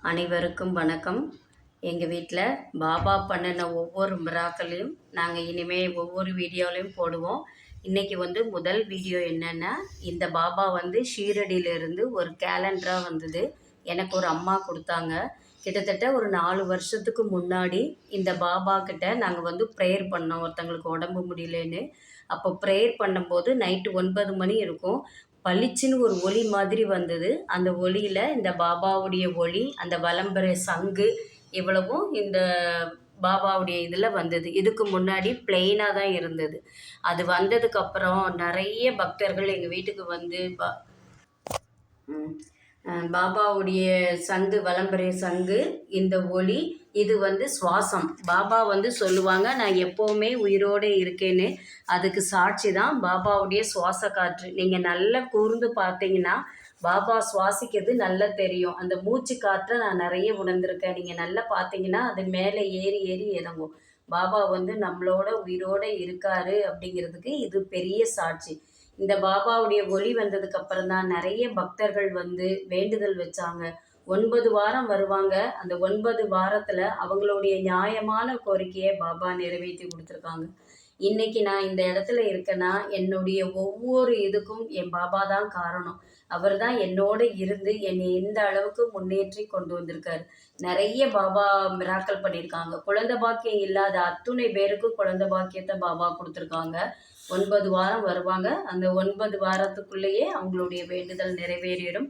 அனைவருக்கும் வணக்கம். எங்கள் வீட்டில் பாபா பண்ணின ஒவ்வொரு மிராக்களையும் நாங்கள் இனிமேல் ஒவ்வொரு வீடியோலையும் போடுவோம். இன்றைக்கி முதல் வீடியோ என்னென்னா, இந்த பாபா ஷீரடியிலேருந்து ஒரு கேலண்டராக வந்தது. எனக்கு ஒரு அம்மா கொடுத்தாங்க. கிட்டத்தட்ட ஒரு 4 வருஷத்துக்கு முன்னாடி இந்த பாபா கிட்ட நாங்கள் ப்ரேயர் பண்ணோம். ஒருத்தங்களுக்கு உடம்பு முடியலன்னு. அப்போ ப்ரேயர் பண்ணும்போது நைட்டு 9 மணி இருக்கும். பளிச்சுன்னு ஒரு ஒளி மாதிரி வந்தது. அந்த ஒளியில் இந்த பாபாவுடைய ஒளி, அந்த வலம்பெற சங்கு இவ்வளவும் இந்த பாபாவுடைய இதில் வந்தது. இதுக்கு முன்னாடி பிளெயினாக தான் இருந்தது. அது வந்ததுக்கப்புறம் நிறைய பக்தர்கள் எங்கள் வீட்டுக்கு வந்து பாபாவுடைய சங்கு, வலம்பெரிய சங்கு, இந்த ஒளி, இது சுவாசம். பாபா சொல்லுவாங்க, நான் எப்போவுமே உயிரோடு இருக்கேன்னு. அதுக்கு சாட்சி தான் பாபாவுடைய சுவாச காற்று. நீங்கள் நல்லா கூர்ந்து பார்த்தீங்கன்னா பாபா சுவாசிக்கிறது நல்லா தெரியும். அந்த மூச்சு காற்றை நான் நிறைய உணர்ந்திருக்கேன். நீங்கள் நல்லா பார்த்தீங்கன்னா அது மேலே ஏறி ஏறி இறங்கும். பாபா நம்மளோட உயிரோடு இருக்காரு அப்படிங்கிறதுக்கு இது பெரிய சாட்சி. இந்த பாபாவுடைய ஒளி வந்ததுக்கு அப்புறம் தான் நிறைய பக்தர்கள் வேண்டுதல் வச்சாங்க. 9 வாரம் வருவாங்க. அந்த 9 வாரத்தில் அவங்களுடைய நியாயமான கோரிக்கையை பாபா நிறைவேற்றி கொடுத்துருக்காங்க. இன்றைக்கி நான் இந்த இடத்துல இருக்கேன்னா என்னுடைய ஒவ்வொரு இதுக்கும் என் பாபா தான் காரணம். அவர் தான் என்னோடு இருந்து என்னை எந்த அளவுக்கு முன்னேற்றி கொண்டு வந்திருக்காரு. நிறைய பாபா மிராக்கல் பண்ணியிருக்காங்க. குழந்தை பாக்கியம் இல்லாத அத்துணை பேருக்கும் குழந்தை பாக்கியத்தை பாபா கொடுத்துருக்காங்க. 9 வாரம் வருவாங்க. அந்த 9 வாரத்துக்குள்ளேயே அவங்களுடைய வேண்டுதல் நிறைவேறிடும்.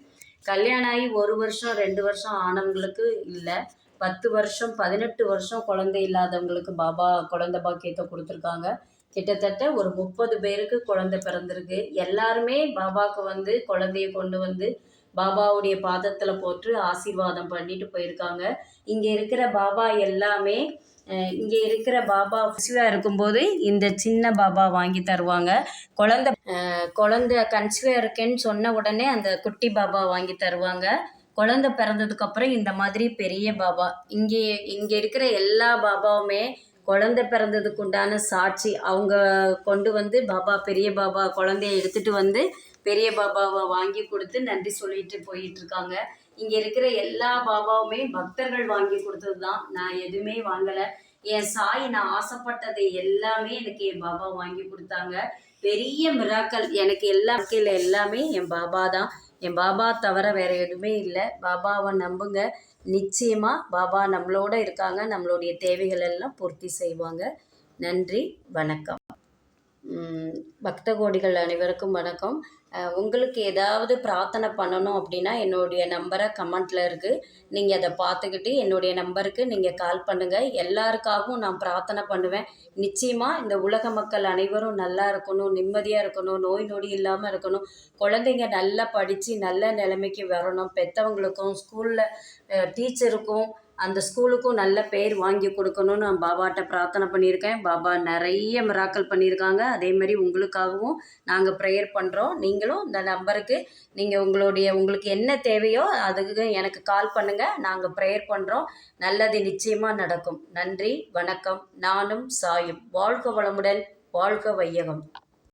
கல்யாணம் ஆகி 1 வருஷம் 2 வருஷம் ஆனவங்களுக்கு இல்லை, 10 வருஷம் 18 வருஷம் குழந்தை இல்லாதவங்களுக்கு பாபா குழந்தை பாக்கியத்தை கொடுத்துருக்காங்க. கிட்டத்தட்ட ஒரு 30 பேருக்கு குழந்தை பிறந்திருக்கு. எல்லாருமே பாபாவுக்கு குழந்தைய கொண்டு பாபாவுடைய பாதத்தில் போட்டு ஆசீர்வாதம் பண்ணிட்டு போயிருக்காங்க. இங்கே இருக்கிற பாபா எல்லாமே இங்கே இருக்கிற பாபா கன்சீவாக இருக்கும்போது இந்த சின்ன பாபா வாங்கி தருவாங்க. குழந்தை கன்சீவாக இருக்கேன்னு சொன்ன உடனே அந்த குட்டி பாபா வாங்கி தருவாங்க. குழந்தை பிறந்ததுக்கப்புறம் இந்த மாதிரி பெரிய பாபா. இங்கே இருக்கிற எல்லா பாபாவுமே குழந்தை பிறந்ததுக்கு உண்டான சாட்சி. அவங்க கொண்டு பாபா பெரிய பாபா குழந்தைய எடுத்துகிட்டு பெரிய பாபாவை வாங்கி கொடுத்து நன்றி சொல்லிட்டு போயிட்டுருக்காங்க. இங்கே இருக்கிற எல்லா பாபாவுமே பக்தர்கள் வாங்கி கொடுத்தது தான். நான் எதுவுமே வாங்கலை. என் சாய் நான் ஆசைப்பட்டதை எல்லாமே எனக்கு என் பாபா வாங்கி கொடுத்தாங்க. பெரிய மிராக்கல் எனக்கு வாழ்க்கையில் எல்லாமே என் பாபா தான். என் பாபா தவிர வேறு எதுவுமே இல்லை. பாபாவை நம்புங்க. நிச்சயமாக பாபா நம்மளோட இருக்காங்க. நம்மளுடைய தேவைகள் எல்லாம் பூர்த்தி செய்வாங்க. நன்றி, வணக்கம். பக்த கோடிகள் அனைவருக்கும் வணக்கம். உங்களுக்கு ஏதாவது பிரார்த்தனை பண்ணணும் அப்படின்னா என்னுடைய நம்பரை கமெண்ட்டில் இருக்குது. நீங்கள் அதை பார்த்துக்கிட்டு என்னுடைய நம்பருக்கு நீங்கள் கால் பண்ணுங்கள். எல்லாருக்காகவும் நான் பிரார்த்தனை பண்ணுவேன். நிச்சயமாக இந்த உலக மக்கள் அனைவரும் நல்லா இருக்கணும், நிம்மதியாக இருக்கணும், நோய் நொடி இல்லாமல் இருக்கணும், குழந்தைங்க நல்லா படித்து நல்ல நிலைமைக்கு வரணும், பெற்றவங்களுக்கும் ஸ்கூலில் டீச்சருக்கும் அந்த ஸ்கூலுக்கும் நல்ல பேர் வாங்கி கொடுக்கணும்னு நான் பாபாட்ட பிரார்த்தனை பண்ணியிருக்கேன். பாபா நிறைய மிராக்கல் பண்ணியிருக்காங்க. அதேமாதிரி உங்களுக்காகவும் நாங்கள் ப்ரேயர் பண்ணுறோம். நீங்களும் இந்த நம்பருக்கு நீங்கள் உங்களுக்கு என்ன தேவையோ அதுக்கு எனக்கு கால் பண்ணுங்கள். நாங்கள் ப்ரேயர் பண்ணுறோம். நல்லது நிச்சயமாக நடக்கும். நன்றி, வணக்கம். நானும் சாயும். வாழ்க வளமுடன், வாழ்க வையகம்.